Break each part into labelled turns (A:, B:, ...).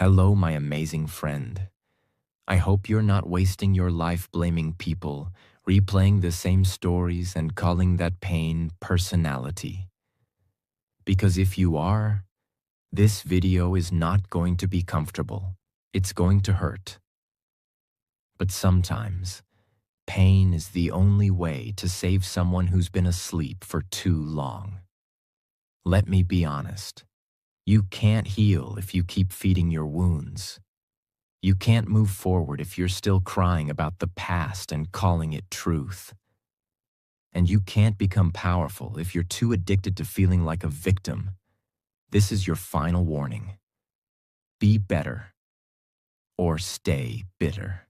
A: Hello, my amazing friend. I hope you're not wasting your life blaming people, replaying the same stories and calling that pain personality. Because if you are, this video is not going to be comfortable. It's going to hurt. But sometimes, pain is the only way to save someone who's been asleep for too long. Let me be honest. You can't heal if you keep feeding your wounds. You can't move forward if you're still crying about the past and calling it truth. And you can't become powerful if you're too addicted to feeling like a victim. This is your final warning. Be better or stay bitter.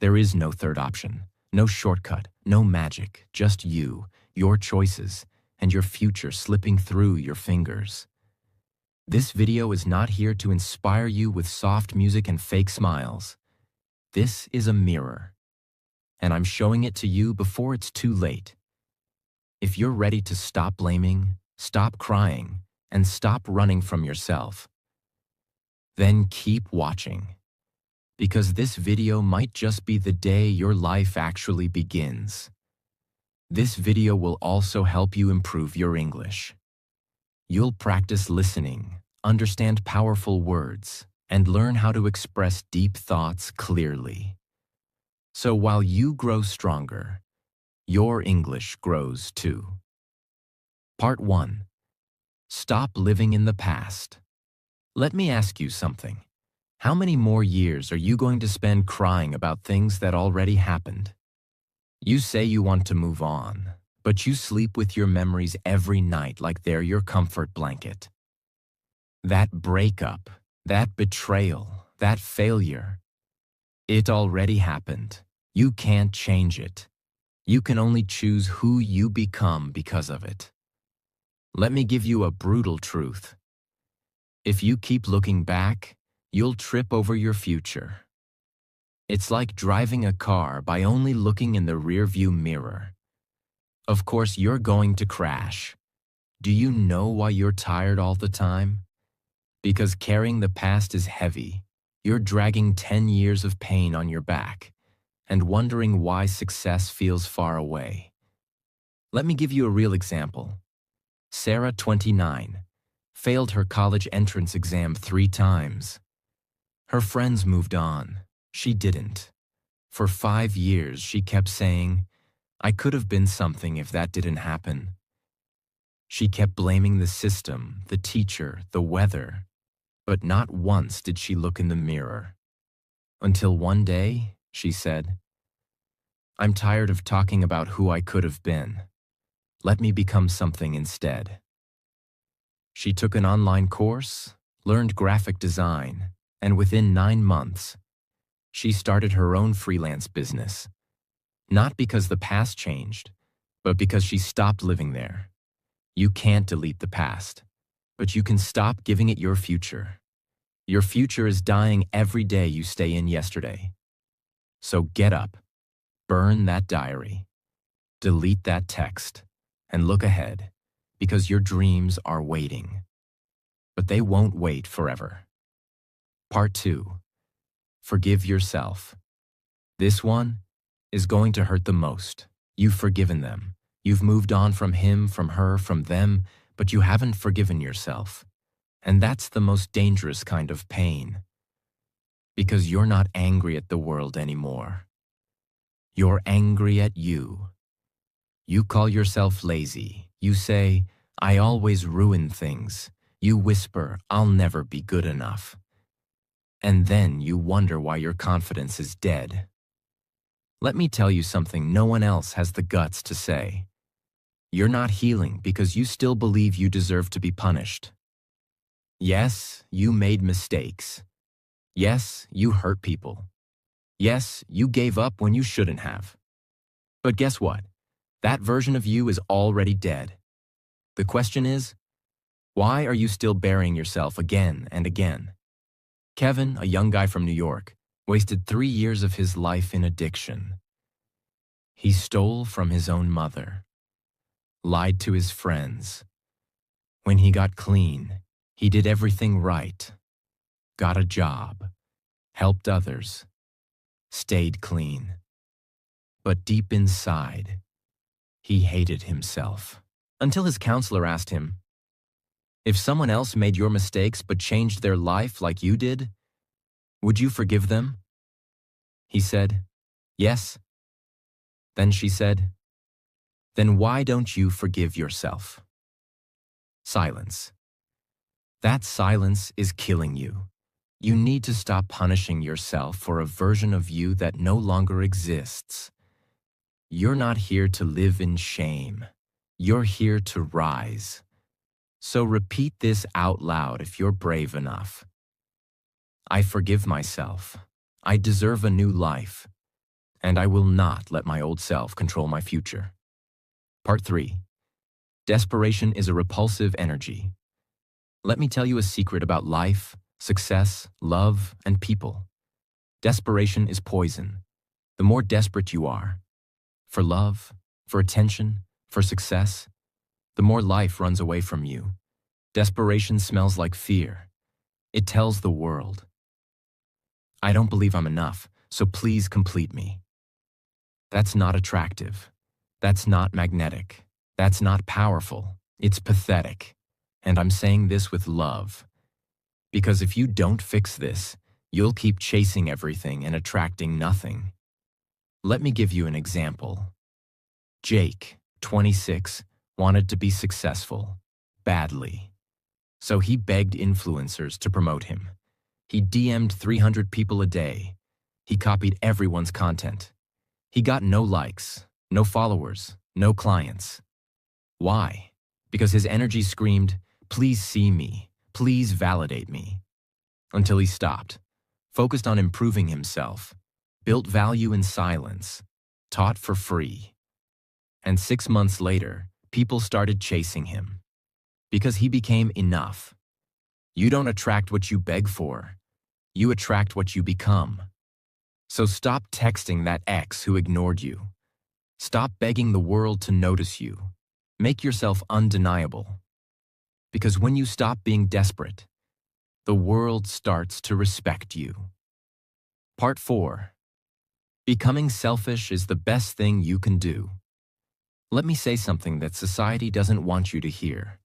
A: There is no third option, no shortcut, no magic, just you, your choices, and your future slipping through your fingers. This video is not here to inspire you with soft music and fake smiles. This is a mirror, and I'm showing it to you before it's too late. If you're ready to stop blaming, stop crying, and stop running from yourself, then keep watching, because this video might just be the day your life actually begins. This video will also help you improve your English. You'll practice listening, understand powerful words, and learn how to express deep thoughts clearly. So while you grow stronger, your English grows too. Part 1. Stop living in the past. Let me ask you something. How many more years are you going to spend crying about things that already happened? You say you want to move on, but you sleep with your memories every night like they're your comfort blanket. That breakup, that betrayal, that failure, it already happened. You can't change it. You can only choose who you become because of it. Let me give you a brutal truth. If you keep looking back, you'll trip over your future. It's like driving a car by only looking in the rearview mirror. Of course, you're going to crash. Do you know why you're tired all the time? Because carrying the past is heavy. You're dragging 10 years of pain on your back and wondering why success feels far away. Let me give you a real example. Sarah, 29, failed her college entrance exam 3 times. Her friends moved on. She didn't. For 5 years, she kept saying, "I could have been something if that didn't happen." She kept blaming the system, the teacher, the weather, but not once did she look in the mirror. Until one day, she said, "I'm tired of talking about who I could have been. Let me become something instead." She took an online course, learned graphic design, and within 9 months, she started her own freelance business. Not because the past changed, but because she stopped living there. You can't delete the past, but you can stop giving it your future. Your future is dying every day you stay in yesterday. So get up, burn that diary, delete that text, and look ahead, because your dreams are waiting. But they won't wait forever. Part 2. Forgive yourself. This one is going to hurt the most. You've forgiven them. You've moved on from him, from her, from them, but you haven't forgiven yourself. And that's the most dangerous kind of pain. Because you're not angry at the world anymore. You're angry at you. You call yourself lazy. You say, "I always ruin things." You whisper, "I'll never be good enough." And then you wonder why your confidence is dead. Let me tell you something no one else has the guts to say. You're not healing because you still believe you deserve to be punished. Yes, you made mistakes. Yes, you hurt people. Yes, you gave up when you shouldn't have. But guess what? That version of you is already dead. The question is, why are you still burying yourself again and again? Kevin, a young guy from New York, wasted 3 years of his life in addiction. He stole from his own mother, lied to his friends. When he got clean, he did everything right. got a job, helped others, stayed clean. But deep inside, he hated himself. Until his counselor asked him, "If someone else made your mistakes but changed their life like you did, would you forgive them?" He said, "Yes." Then she said, "Then why don't you forgive yourself?" Silence. That silence is killing you. You need to stop punishing yourself for a version of you that no longer exists. You're not here to live in shame. You're here to rise. So repeat this out loud if you're brave enough. I forgive myself. I deserve a new life. And I will not let my old self control my future. Part 3. Desperation is a repulsive energy. Let me tell you a secret about life, success, love, and people. Desperation is poison. The more desperate you are, for love, for attention, for success, the more life runs away from you. Desperation smells like fear. It tells the world, I don't believe I'm enough, so please complete me. That's not attractive. That's not magnetic. That's not powerful. It's pathetic. And I'm saying this with love. Because if you don't fix this, you'll keep chasing everything and attracting nothing. Let me give you an example. Jake, 26, wanted to be successful, badly. So he begged influencers to promote him. He DM'd 300 people a day. He copied everyone's content. He got no likes, no followers, no clients. Why? Because his energy screamed, please see me, please validate me. Until he stopped, focused on improving himself, built value in silence, taught for free. And 6 months later, people started chasing him. Because he became enough. You don't attract what you beg for. You attract what you become. So stop texting that ex who ignored you. Stop begging the world to notice you. Make yourself undeniable. Because when you stop being desperate, the world starts to respect you. Part 4. Becoming selfish is the best thing you can do. Let me say something that society doesn't want you to hear.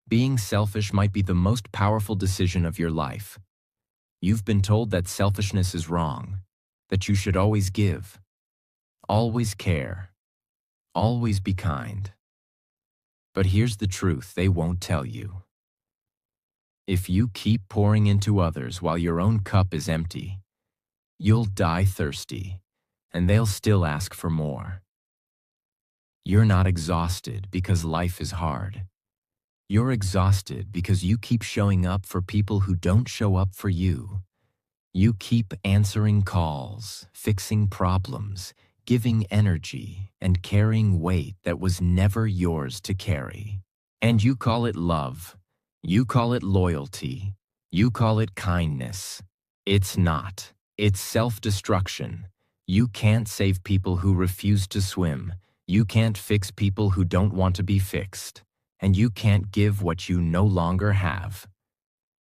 A: Being selfish might be the most powerful decision of your life. You've been told that selfishness is wrong, that you should always give, always care, always be kind. But here's the truth they won't tell you. If you keep pouring into others while your own cup is empty, you'll die thirsty, and they'll still ask for more. You're not exhausted because life is hard. You're exhausted because you keep showing up for people who don't show up for you. You keep answering calls, fixing problems, giving energy, and carrying weight that was never yours to carry. And you call it love. You call it loyalty. You call it kindness. It's not. It's self-destruction. You can't save people who refuse to swim. You can't fix people who don't want to be fixed. And you can't give what you no longer have.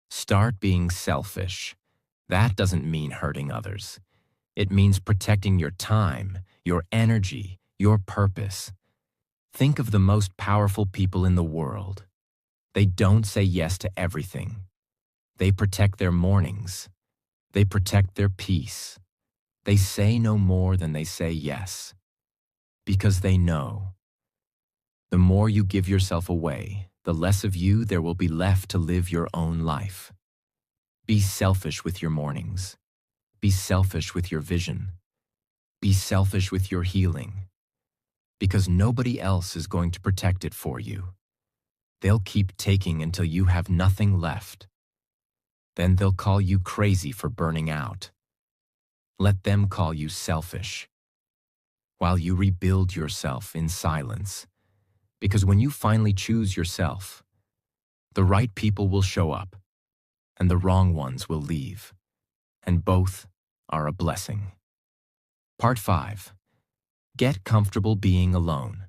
A: Start being selfish. That doesn't mean hurting others. It means protecting your time, your energy, your purpose. Think of the most powerful people in the world. They don't say yes to everything. They protect their mornings. They protect their peace. They say no more than they say yes. Because they know. The more you give yourself away, the less of you there will be left to live your own life. Be selfish with your mornings. Be selfish with your vision. Be selfish with your healing. Because nobody else is going to protect it for you. They'll keep taking until you have nothing left. Then they'll call you crazy for burning out. Let them call you selfish. While you rebuild yourself in silence. Because when you finally choose yourself, the right people will show up, and the wrong ones will leave. And both are a blessing. Part 5. Get comfortable being alone.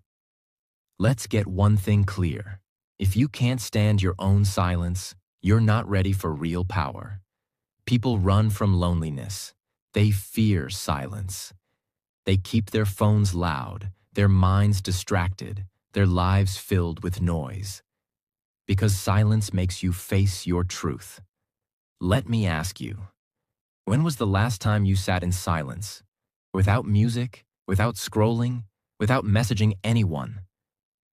A: Let's get one thing clear. If you can't stand your own silence, you're not ready for real power. People run from loneliness. They fear silence. They keep their phones loud, their minds distracted, their lives filled with noise. Because silence makes you face your truth. Let me ask you, when was the last time you sat in silence? Without music, without scrolling, without messaging anyone,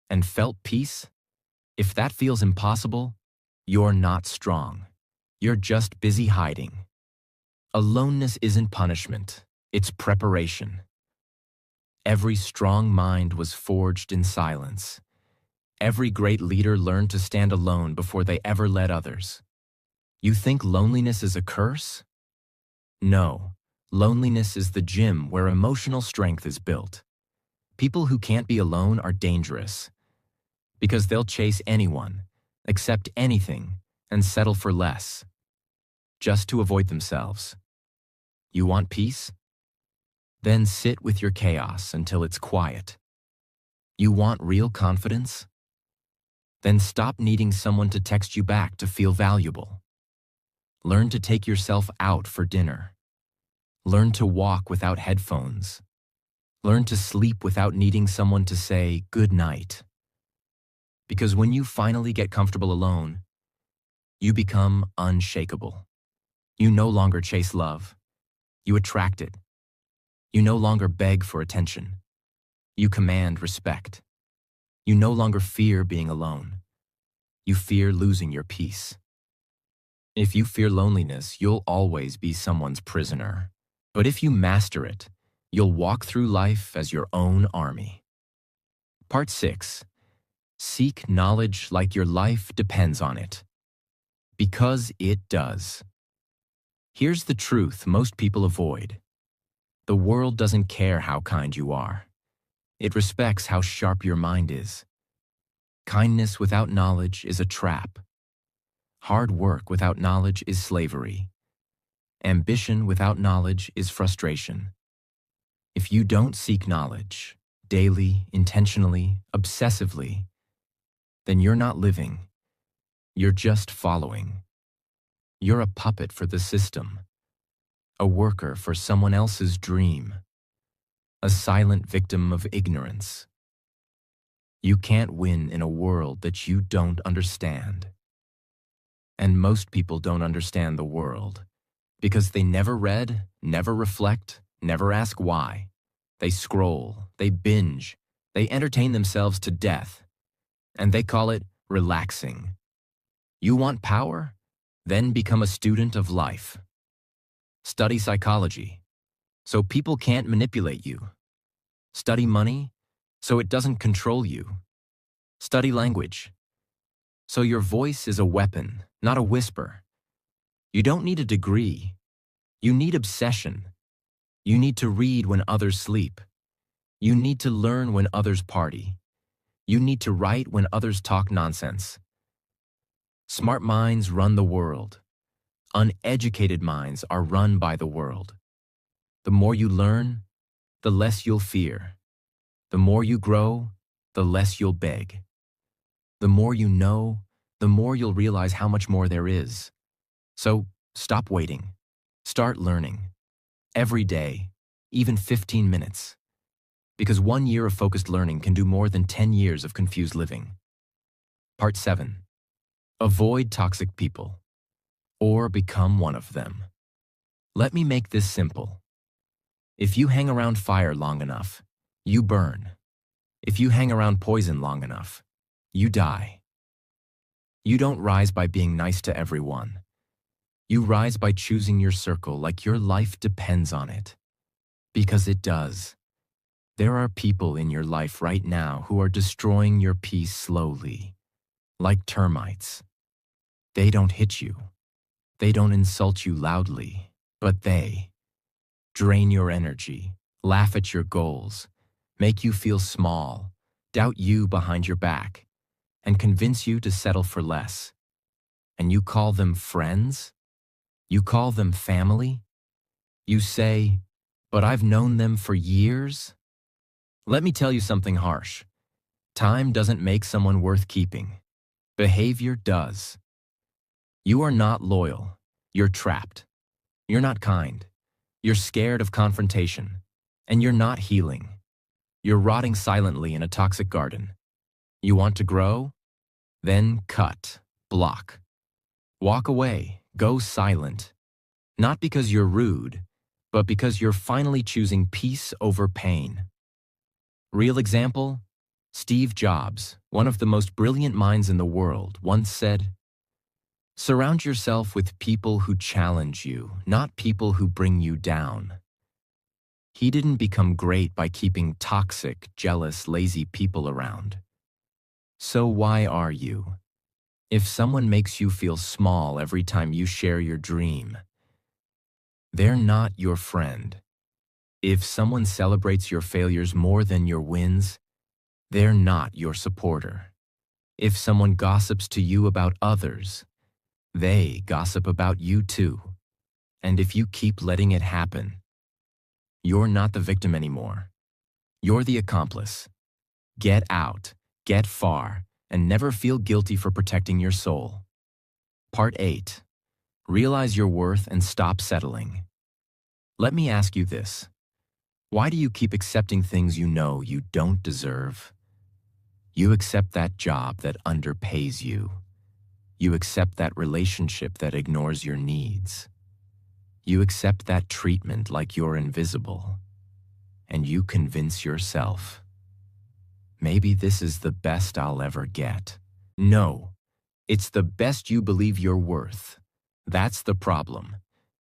A: and felt peace? If that feels impossible, you're not strong. You're just busy hiding. Aloneness isn't punishment, it's preparation. Every strong mind was forged in silence. Every great leader learned to stand alone before they ever led others. You think loneliness is a curse? No, loneliness is the gym where emotional strength is built. People who can't be alone are dangerous because they'll chase anyone, accept anything, and settle for less, just to avoid themselves. You want peace? Then sit with your chaos until it's quiet. You want real confidence? Then stop needing someone to text you back to feel valuable. Learn to take yourself out for dinner. Learn to walk without headphones. Learn to sleep without needing someone to say good night. Because when you finally get comfortable alone, you become unshakable. You no longer chase love. You attract it. You no longer beg for attention. You command respect. You no longer fear being alone. You fear losing your peace. If you fear loneliness, you'll always be someone's prisoner. But if you master it, you'll walk through life as your own army. Part 6. Seek knowledge like your life depends on it. Because it does. Here's the truth most people avoid. The world doesn't care how kind you are. It respects how sharp your mind is. Kindness without knowledge is a trap. Hard work without knowledge is slavery. Ambition without knowledge is frustration. If you don't seek knowledge, daily, intentionally, obsessively, then you're not living. You're just following. You're a puppet for the system, a worker for someone else's dream, a silent victim of ignorance. You can't win in a world that you don't understand. And most people don't understand the world because they never read, never reflect, never ask why. They scroll, they binge, they entertain themselves to death, and they call it relaxing. You want power? Then become a student of life. Study psychology, so people can't manipulate you. Study money, so it doesn't control you. Study language, so your voice is a weapon, not a whisper. You don't need a degree. You need obsession. You need to read when others sleep. You need to learn when others party. You need to write when others talk nonsense. Smart minds run the world. Uneducated minds are run by the world. The more you learn, the less you'll fear. The more you grow, the less you'll beg. The more you know, the more you'll realize how much more there is. So stop waiting. Start learning. Every day, even 15 minutes. Because 1 year of focused learning can do more than 10 years of confused living. Part 7. Avoid toxic people, or become one of them. Let me make this simple. If you hang around fire long enough, you burn. If you hang around poison long enough, you die. You don't rise by being nice to everyone. You rise by choosing your circle like your life depends on it. Because it does. There are people in your life right now who are destroying your peace slowly, like termites. They don't hit you. They don't insult you loudly, but they drain your energy, laugh at your goals, make you feel small, doubt you behind your back, and convince you to settle for less. And you call them friends? You call them family? You say, but I've known them for years? Let me tell you something harsh. Time doesn't make someone worth keeping. Behavior does. You are not loyal. You're trapped. You're not kind. You're scared of confrontation. And you're not healing. You're rotting silently in a toxic garden. You want to grow? Then cut, block. Walk away, go silent. Not because you're rude, but because you're finally choosing peace over pain. Real example? Steve Jobs, one of the most brilliant minds in the world, once said, "Surround yourself with people who challenge you, not people who bring you down." He didn't become great by keeping toxic, jealous, lazy people around. So why are you? If someone makes you feel small every time you share your dream, they're not your friend. If someone celebrates your failures more than your wins, they're not your supporter. If someone gossips to you about others, they gossip about you too. And if you keep letting it happen, you're not the victim anymore. You're the accomplice. Get out, get far, and never feel guilty for protecting your soul. Part 8. Realize your worth and stop settling. Let me ask you this. Why do you keep accepting things you know you don't deserve? You accept that job that underpays you. You accept that relationship that ignores your needs. You accept that treatment like you're invisible. And you convince yourself, maybe this is the best I'll ever get. No, it's the best you believe you're worth. That's the problem.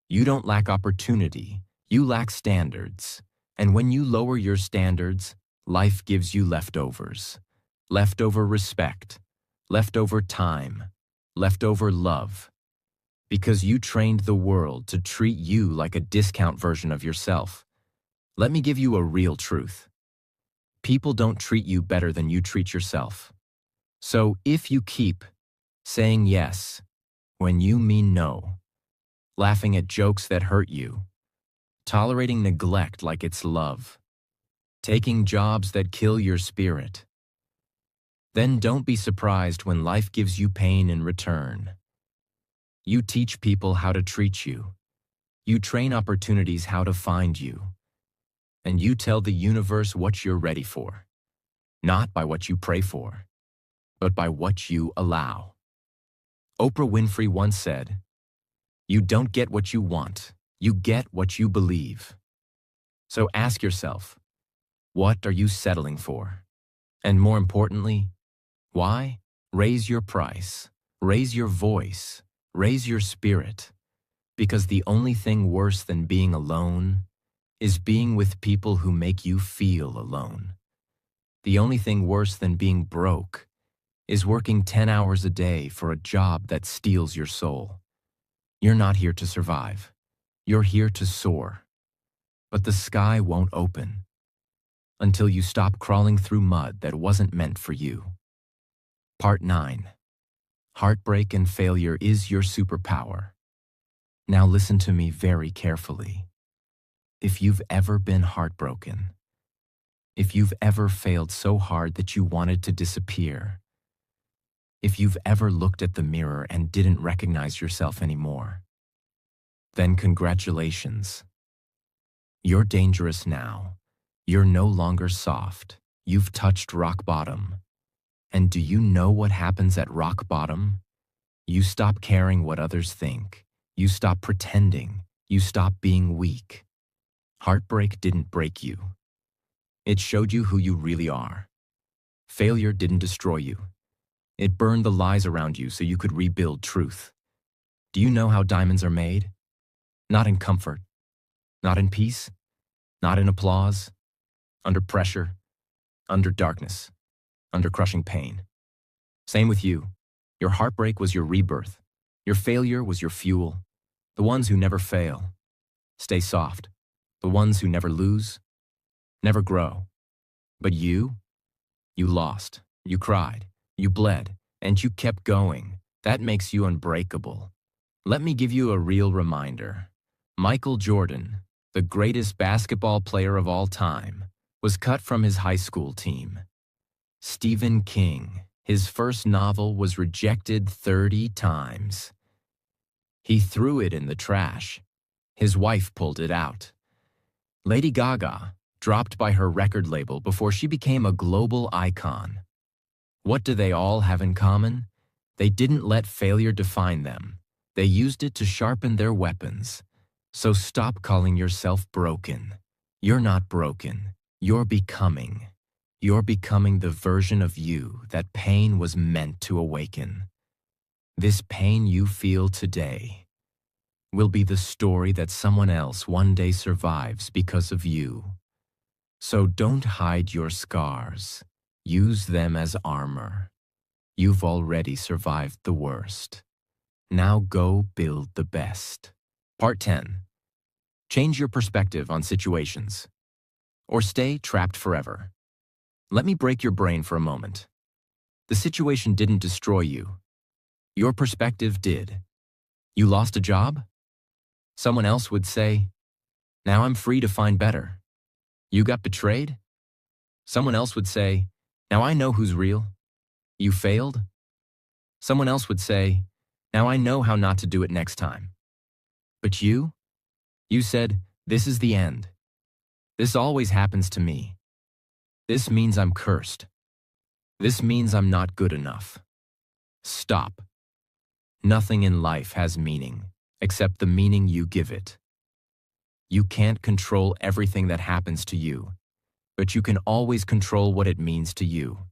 A: You don't lack opportunity, you lack standards. And when you lower your standards, life gives you leftovers. Leftover respect, leftover time, leftover love. Because you trained the world to treat you like a discount version of yourself. Let me give you a real truth. People don't treat you better than you treat yourself. So if you keep saying yes when you mean no, laughing at jokes that hurt you, tolerating neglect like it's love, taking jobs that kill your spirit, then don't be surprised when life gives you pain in return. You teach people how to treat you. You train opportunities how to find you. And you tell the universe what you're ready for. Not by what you pray for, but by what you allow. Oprah Winfrey once said, "You don't get what you want, you get what you believe." So ask yourself, what are you settling for? And more importantly, why? Raise your price, raise your voice, raise your spirit. Because the only thing worse than being alone is being with people who make you feel alone. The only thing worse than being broke is working 10 hours a day for a job that steals your soul. You're not here to survive. You're here to soar. But the sky won't open until you stop crawling through mud that wasn't meant for you. Part 9. Heartbreak and failure is your superpower. Now listen to me very carefully. If you've ever been heartbroken, if you've ever failed so hard that you wanted to disappear, if you've ever looked at the mirror and didn't recognize yourself anymore, then congratulations. You're dangerous now. You're no longer soft. You've touched rock bottom. And do you know what happens at rock bottom? You stop caring what others think. You stop pretending. You stop being weak. Heartbreak didn't break you. It showed you who you really are. Failure didn't destroy you. It burned the lies around you so you could rebuild truth. Do you know how diamonds are made? Not in comfort, not in peace, not in applause, under pressure, under darkness, under crushing pain. Same with you. Your heartbreak was your rebirth. Your failure was your fuel. The ones who never fail stay soft. The ones who never lose never grow. But you lost. You cried. You bled. And you kept going. That makes you unbreakable. Let me give you a real reminder. Michael Jordan, the greatest basketball player of all time, was cut from his high school team. Stephen King, his first novel was rejected 30 times. He threw it in the trash. His wife pulled it out. Lady Gaga dropped by her record label before she became a global icon. What do they all have in common? They didn't let failure define them. They used it to sharpen their weapons. So stop calling yourself broken. You're not broken. You're becoming. You're becoming the version of you that pain was meant to awaken. This pain you feel today will be the story that someone else one day survives because of you. So don't hide your scars. Use them as armor. You've already survived the worst. Now go build the best. Part 10. Change your perspective on situations. Or stay trapped forever. Let me break your brain for a moment. The situation didn't destroy you. Your perspective did. You lost a job? Someone else would say, "Now I'm free to find better." You got betrayed? Someone else would say, "Now I know who's real." You failed? Someone else would say, "Now I know how not to do it next time." But you said, "This is the end. This always happens to me. This means I'm cursed. This means I'm not good enough." Stop. Nothing in life has meaning, except the meaning you give it. You can't control everything that happens to you, but you can always control what it means to you.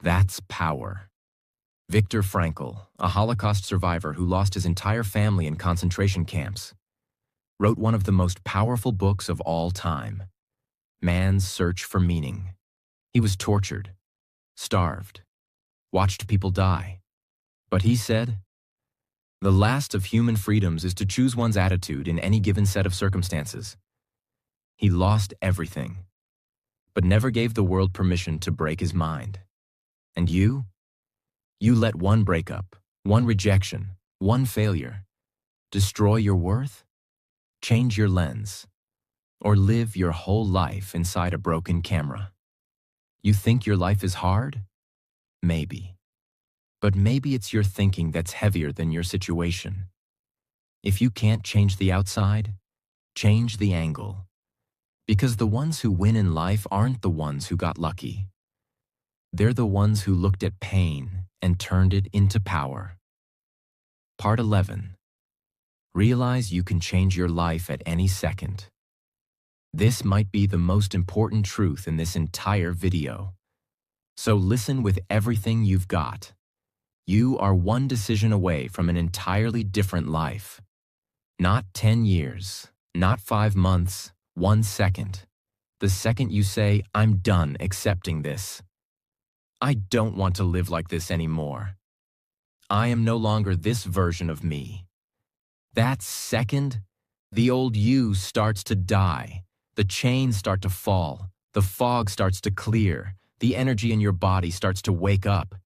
A: That's power. Viktor Frankl, a Holocaust survivor who lost his entire family in concentration camps, wrote one of the most powerful books of all time, Man's Search for Meaning. He was tortured, starved, watched people die. But he said, "The last of human freedoms is to choose one's attitude in any given set of circumstances." He lost everything, but never gave the world permission to break his mind. And you? You let one breakup, one rejection, one failure destroy your worth? Change your lens, or live your whole life inside a broken camera. You think your life is hard? Maybe. But maybe it's your thinking that's heavier than your situation. If you can't change the outside, change the angle. Because the ones who win in life aren't the ones who got lucky. They're the ones who looked at pain and turned it into power. Part 11. Realize you can change your life at any second. This might be the most important truth in this entire video. So listen with everything you've got. You are one decision away from an entirely different life. Not 10 years, not 5 months, 1 second. The second you say, "I'm done accepting this. I don't want to live like this anymore. I am no longer this version of me." That second, the old you starts to die. The chains start to fall. The fog starts to clear. The energy in your body starts to wake up.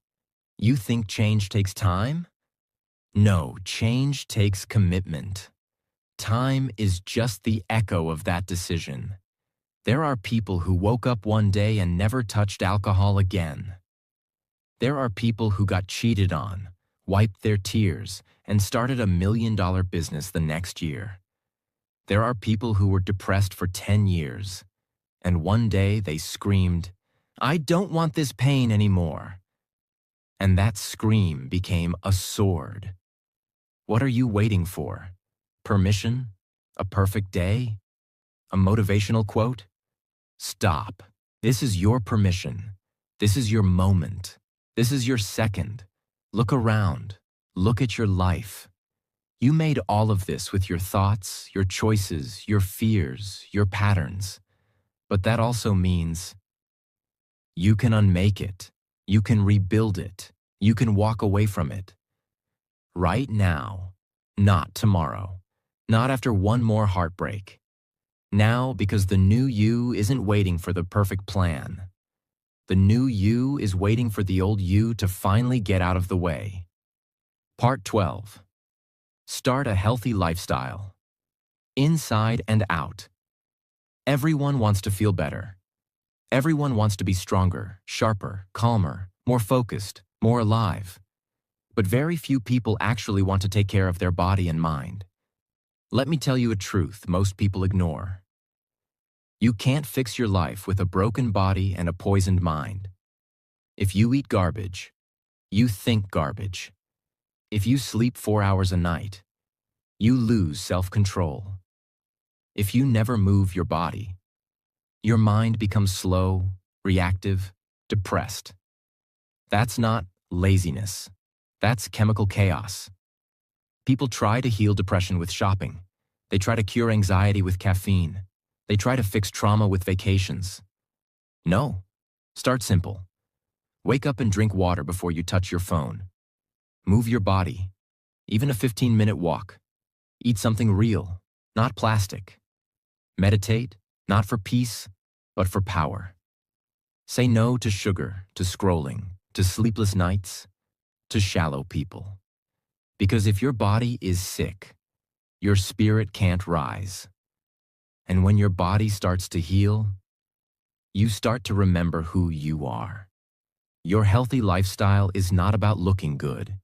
A: You think change takes time? No, change takes commitment. Time is just the echo of that decision. There are people who woke up one day and never touched alcohol again. There are people who got cheated on, wiped their tears, and started a $1 million business the next year. There are people who were depressed for 10 years, and one day they screamed, "I don't want this pain anymore." And that scream became a sword. What are you waiting for? Permission? A perfect day? A motivational quote? Stop. This is your permission. This is your moment. This is your second. Look around. Look at your life. You made all of this with your thoughts, your choices, your fears, your patterns. But that also means you can unmake it. You can rebuild it. You can walk away from it. Right now, not tomorrow. Not after one more heartbreak. Now, because the new you isn't waiting for the perfect plan. The new you is waiting for the old you to finally get out of the way. Part 12. Start a healthy lifestyle. Inside and out. Everyone wants to feel better. Everyone wants to be stronger, sharper, calmer, more focused, more alive. But very few people actually want to take care of their body and mind. Let me tell you a truth most people ignore. You can't fix your life with a broken body and a poisoned mind. If you eat garbage, you think garbage. If you sleep 4 hours a night, you lose self-control. If you never move your body, your mind becomes slow, reactive, depressed. That's not laziness. That's chemical chaos. People try to heal depression with shopping. They try to cure anxiety with caffeine. They try to fix trauma with vacations. No. Start simple. Wake up and drink water before you touch your phone. Move your body, even a 15-minute walk. Eat something real, not plastic. Meditate, not for peace, but for power. Say no to sugar, to scrolling, to sleepless nights, to shallow people. Because if your body is sick, your spirit can't rise. And when your body starts to heal, you start to remember who you are. Your healthy lifestyle is not about looking good.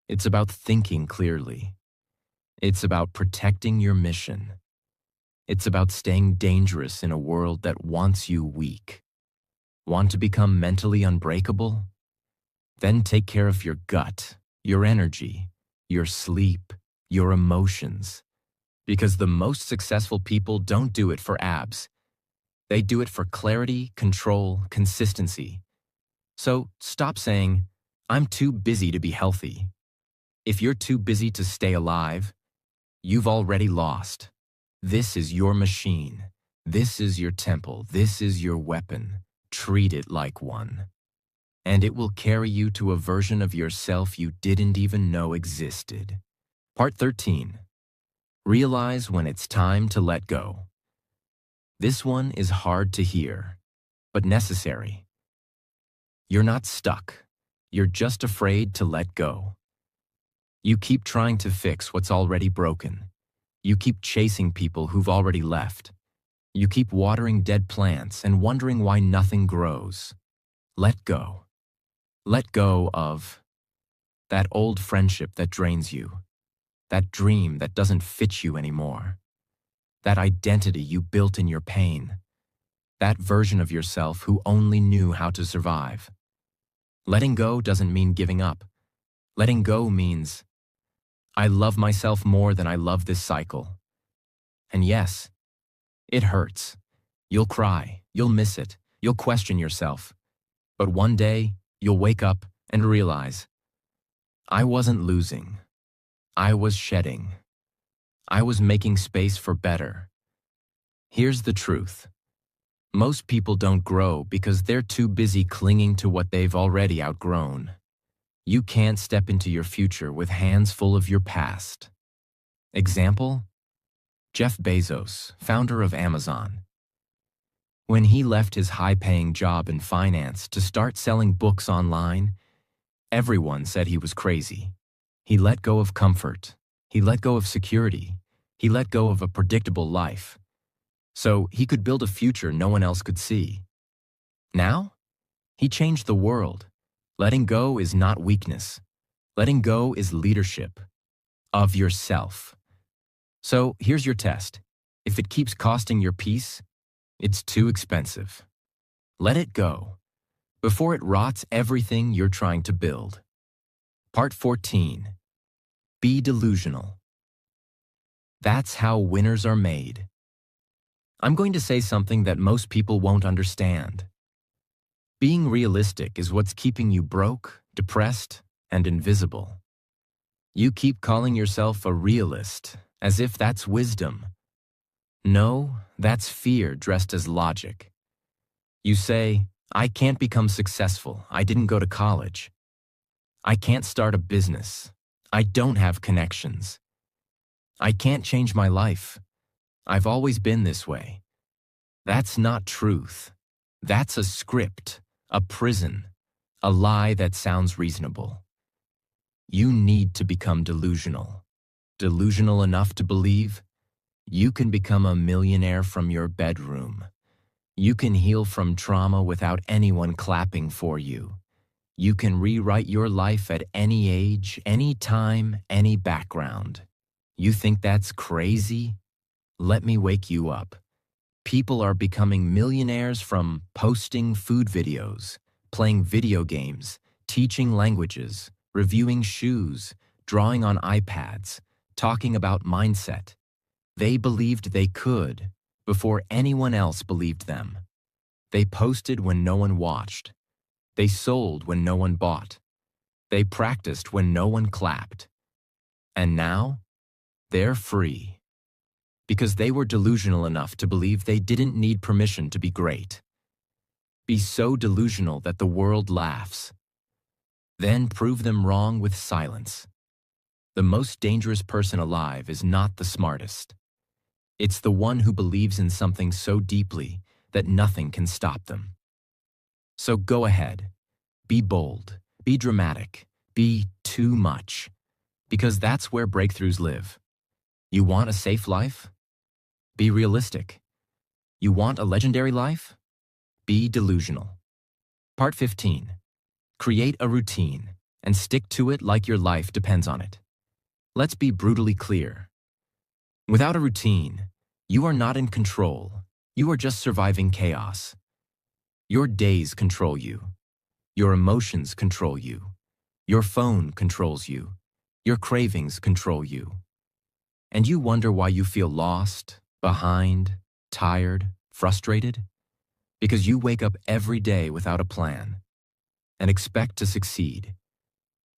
A: It's about thinking clearly. It's about protecting your mission. It's about staying dangerous in a world that wants you weak. Want to become mentally unbreakable? Then take care of your gut, your energy, your sleep, your emotions. Because the most successful people don't do it for abs. They do it for clarity, control, consistency. So stop saying, "I'm too busy to be healthy." If you're too busy to stay alive, you've already lost. This is your machine. This is your temple. This is your weapon. Treat it like one. And it will carry you to a version of yourself you didn't even know existed. Part 13. Realize when it's time to let go. This one is hard to hear, but necessary. You're not stuck. You're just afraid to let go. You keep trying to fix what's already broken. You keep chasing people who've already left. You keep watering dead plants and wondering why nothing grows. Let go. Let go of that old friendship that drains you, that dream that doesn't fit you anymore, that identity you built in your pain, that version of yourself who only knew how to survive. Letting go doesn't mean giving up. Letting go means, I love myself more than I love this cycle. And yes, it hurts. You'll cry, you'll miss it, you'll question yourself. But one day, you'll wake up and realize, I wasn't losing. I was shedding. I was making space for better. Here's the truth. Most people don't grow because they're too busy clinging to what they've already outgrown. You can't step into your future with hands full of your past. Example? Jeff Bezos, founder of Amazon. When he left his high-paying job in finance to start selling books online, everyone said he was crazy. He let go of comfort. He let go of security. He let go of a predictable life. So he could build a future no one else could see. Now, he changed the world. Letting go is not weakness. Letting go is leadership of yourself. So here's your test. If it keeps costing your peace, it's too expensive. Let it go before it rots everything you're trying to build. Part 14. Be delusional. That's how winners are made. I'm going to say something that most people won't understand. Being realistic is what's keeping you broke, depressed, and invisible. You keep calling yourself a realist, as if that's wisdom. No, that's fear dressed as logic. You say, I can't become successful. I didn't go to college. I can't start a business. I don't have connections. I can't change my life. I've always been this way. That's not truth. That's a script, a prison, a lie that sounds reasonable. You need to become delusional. Delusional enough to believe you can become a millionaire from your bedroom. You can heal from trauma without anyone clapping for you. You can rewrite your life at any age, any time, any background. You think that's crazy? Let me wake you up. People are becoming millionaires from posting food videos, playing video games, teaching languages, reviewing shoes, drawing on iPads, talking about mindset. They believed they could before anyone else believed them. They posted when no one watched. They sold when no one bought. They practiced when no one clapped. And now, they're free. Because they were delusional enough to believe they didn't need permission to be great. Be so delusional that the world laughs. Then prove them wrong with silence. The most dangerous person alive is not the smartest. It's the one who believes in something so deeply that nothing can stop them. So go ahead. Be bold. Be dramatic. Be too much. Because that's where breakthroughs live. You want a safe life? Be realistic. You want a legendary life? Be delusional. Part 15. Create a routine and stick to it like your life depends on it. Let's be brutally clear. Without a routine, you are not in control. You are just surviving chaos. Your days control you. Your emotions control you. Your phone controls you. Your cravings control you. And you wonder why you feel lost, behind, tired, frustrated? Because you wake up every day without a plan and expect to succeed.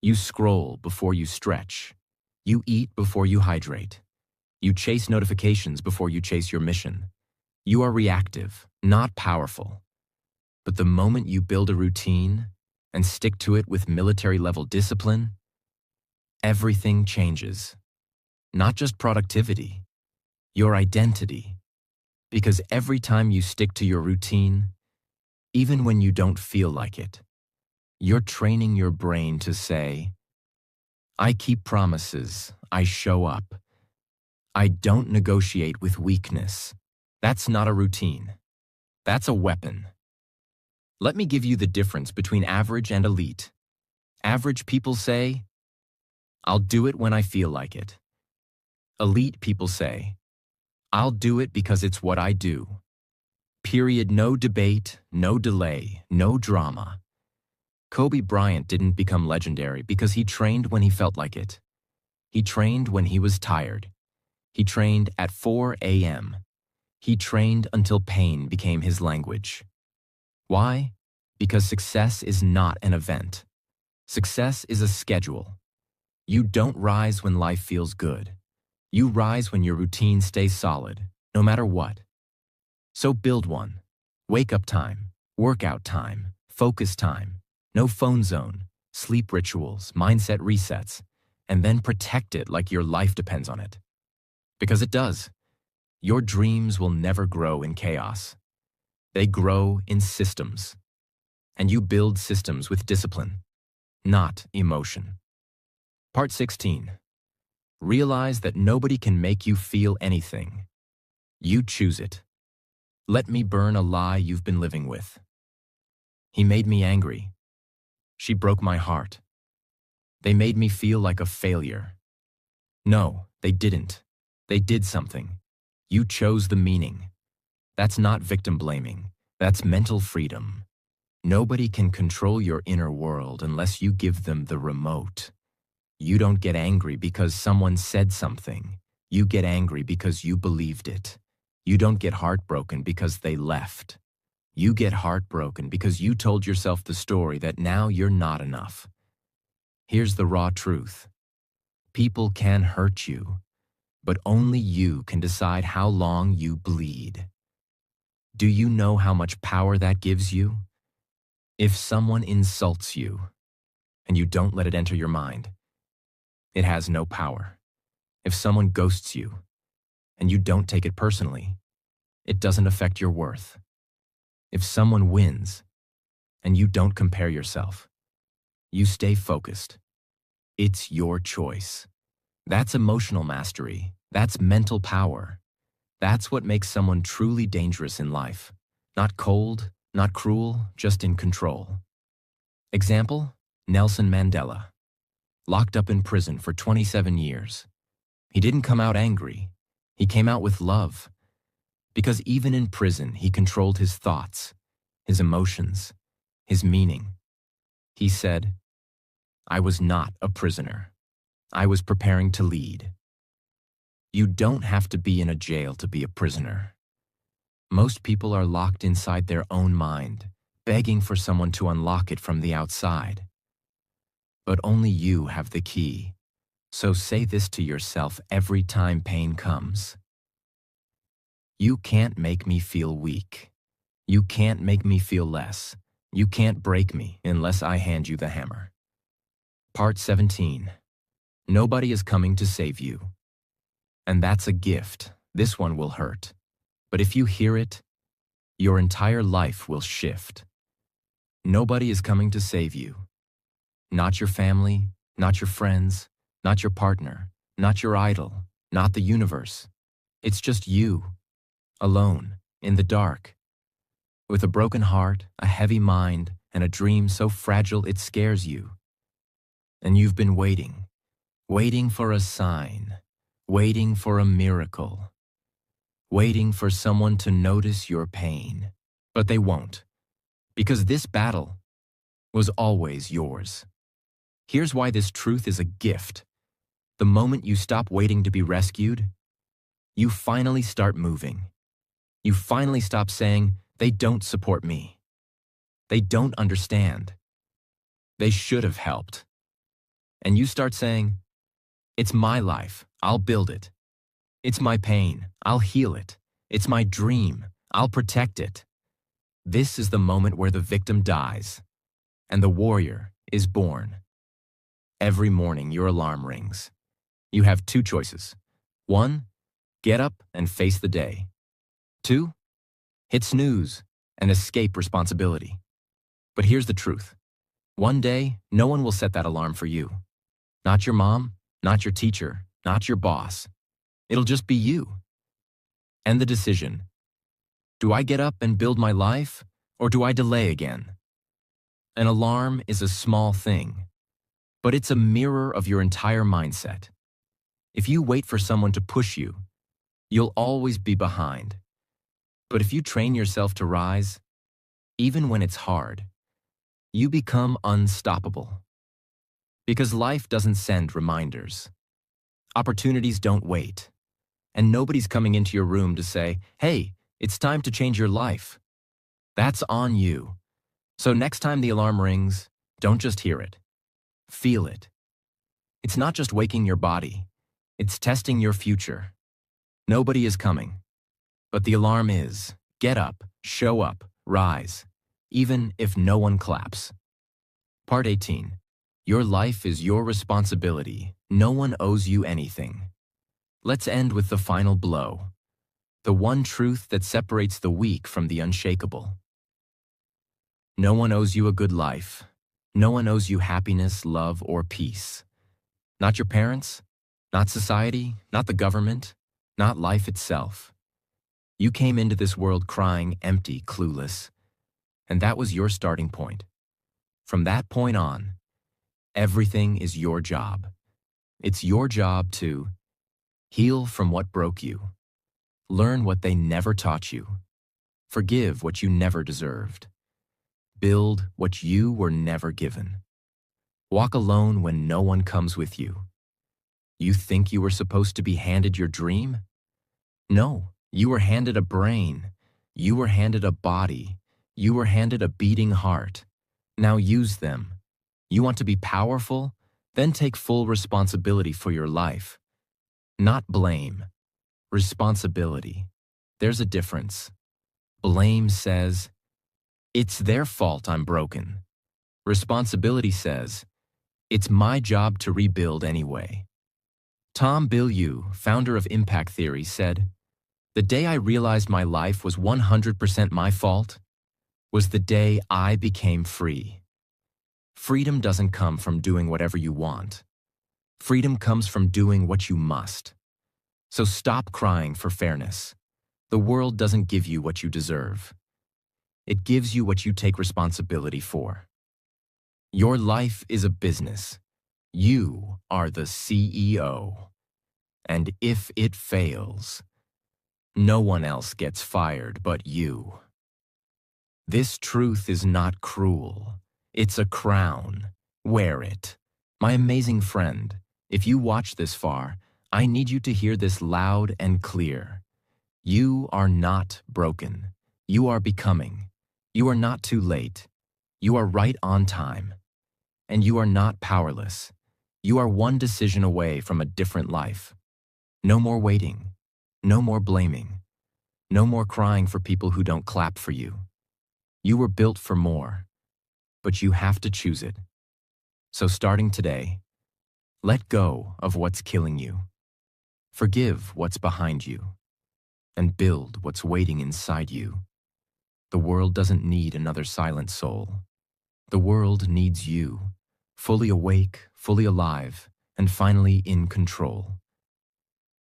A: You scroll before you stretch. You eat before you hydrate. You chase notifications before you chase your mission. You are reactive, not powerful. But the moment you build a routine and stick to it with military-level discipline, everything changes. Not just productivity, your identity. Because every time you stick to your routine, even when you don't feel like it, you're training your brain to say, I keep promises, I show up. I don't negotiate with weakness. That's not a routine. That's a weapon. Let me give you the difference between average and elite. Average people say, I'll do it when I feel like it. Elite people say, I'll do it because it's what I do. Period. No debate, no delay, no drama. Kobe Bryant didn't become legendary because he trained when he felt like it. He trained when he was tired. He trained at 4 a.m. He trained until pain became his language. Why? Because success is not an event. Success is a schedule. You don't rise when life feels good. You rise when your routine stays solid, no matter what. So build one. Wake up time, workout time, focus time, no phone zone, sleep rituals, mindset resets, and then protect it like your life depends on it. Because it does. Your dreams will never grow in chaos. They grow in systems. And you build systems with discipline, not emotion. Part 16. Realize that nobody can make you feel anything. You choose it. Let me burn a lie you've been living with. He made me angry. She broke my heart. They made me feel like a failure. No, they didn't. They did something. You chose the meaning. That's not victim blaming. That's mental freedom. Nobody can control your inner world unless you give them the remote. You don't get angry because someone said something. You get angry because you believed it. You don't get heartbroken because they left. You get heartbroken because you told yourself the story that now you're not enough. Here's the raw truth. People can hurt you, but only you can decide how long you bleed. Do you know how much power that gives you? If someone insults you, and you don't let it enter your mind, it has no power. If someone ghosts you, and you don't take it personally, it doesn't affect your worth. If someone wins, and you don't compare yourself, you stay focused. It's your choice. That's emotional mastery. That's mental power. That's what makes someone truly dangerous in life. Not cold, not cruel, just in control. Example, Nelson Mandela. Locked up in prison for 27 years. He didn't come out angry. He came out with love. Because even in prison, he controlled his thoughts, his emotions, his meaning. He said, "I was not a prisoner. I was preparing to lead." You don't have to be in a jail to be a prisoner. Most people are locked inside their own mind, begging for someone to unlock it from the outside. But only you have the key. So say this to yourself every time pain comes. You can't make me feel weak. You can't make me feel less. You can't break me unless I hand you the hammer. Part 17. Nobody is coming to save you. And that's a gift. This one will hurt. But if you hear it, your entire life will shift. Nobody is coming to save you. Not your family, not your friends, not your partner, not your idol, not the universe. It's just you, alone, in the dark, with a broken heart, a heavy mind, and a dream so fragile it scares you. And you've been waiting, waiting for a sign, waiting for a miracle, waiting for someone to notice your pain. But they won't, because this battle was always yours. Here's why this truth is a gift. The moment you stop waiting to be rescued, you finally start moving. You finally stop saying, "They don't support me. They don't understand. They should have helped." And you start saying, "It's my life. I'll build it. It's my pain. I'll heal it. It's my dream. I'll protect it." This is the moment where the victim dies and the warrior is born. Every morning your alarm rings. You have two choices. 1, get up and face the day. 2, hit snooze and escape responsibility. But here's the truth. One day, no one will set that alarm for you. Not your mom, not your teacher, not your boss. It'll just be you. And the decision. Do I get up and build my life, or do I delay again? An alarm is a small thing, but it's a mirror of your entire mindset. If you wait for someone to push you, you'll always be behind. But if you train yourself to rise, even when it's hard, you become unstoppable. Because life doesn't send reminders. Opportunities don't wait. And nobody's coming into your room to say, "Hey, it's time to change your life." That's on you. So next time the alarm rings, don't just hear it. Feel it. It's not just waking your body. It's testing your future. Nobody is coming. But the alarm is. Get up, show up, rise, even if no one claps. Part 18. Your life is your responsibility. No one owes you anything. Let's end with the final blow. The one truth that separates the weak from the unshakable. No one owes you a good life. No one owes you happiness, love, or peace. Not your parents, not society, not the government, not life itself. You came into this world crying, empty, clueless, and that was your starting point. From that point on, everything is your job. It's your job to heal from what broke you, learn what they never taught you, forgive what you never deserved, build what you were never given, walk alone when no one comes with you. You think you were supposed to be handed your dream? No, you were handed a brain. You were handed a body. You were handed a beating heart. Now use them. You want to be powerful? Then take full responsibility for your life. Not blame. Responsibility. There's a difference. Blame says, "It's their fault I'm broken." Responsibility says, "It's my job to rebuild anyway." Tom Bilyeu, founder of Impact Theory, said, "The day I realized my life was 100% my fault was the day I became free." Freedom doesn't come from doing whatever you want. Freedom comes from doing what you must. So stop crying for fairness. The world doesn't give you what you deserve. It gives you what you take responsibility for. Your life is a business. You are the CEO. And if it fails, no one else gets fired but you. This truth is not cruel. It's a crown. Wear it. My amazing friend, if you watch this far, I need you to hear this loud and clear. You are not broken. You are becoming. You are not too late. You are right on time. And you are not powerless. You are one decision away from a different life. No more waiting. No more blaming. No more crying for people who don't clap for you. You were built for more, but you have to choose it. So starting today, let go of what's killing you. Forgive what's behind you. And build what's waiting inside you. The world doesn't need another silent soul. The world needs you, fully awake, fully alive, and finally in control.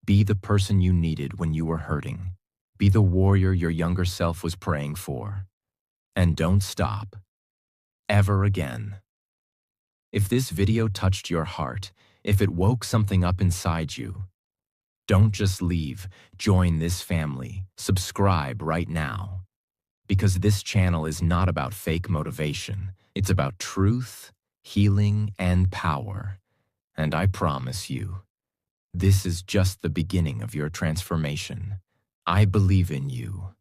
A: Be the person you needed when you were hurting. Be the warrior your younger self was praying for. And don't stop. Ever again. If this video touched your heart, if it woke something up inside you, don't just leave. Join this family. Subscribe right now. Because this channel is not about fake motivation. It's about truth, healing, and power. And I promise you, this is just the beginning of your transformation. I believe in you.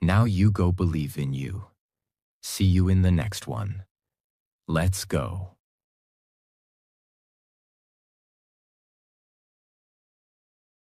A: Now you go believe in you. See you in the next one. Let's go.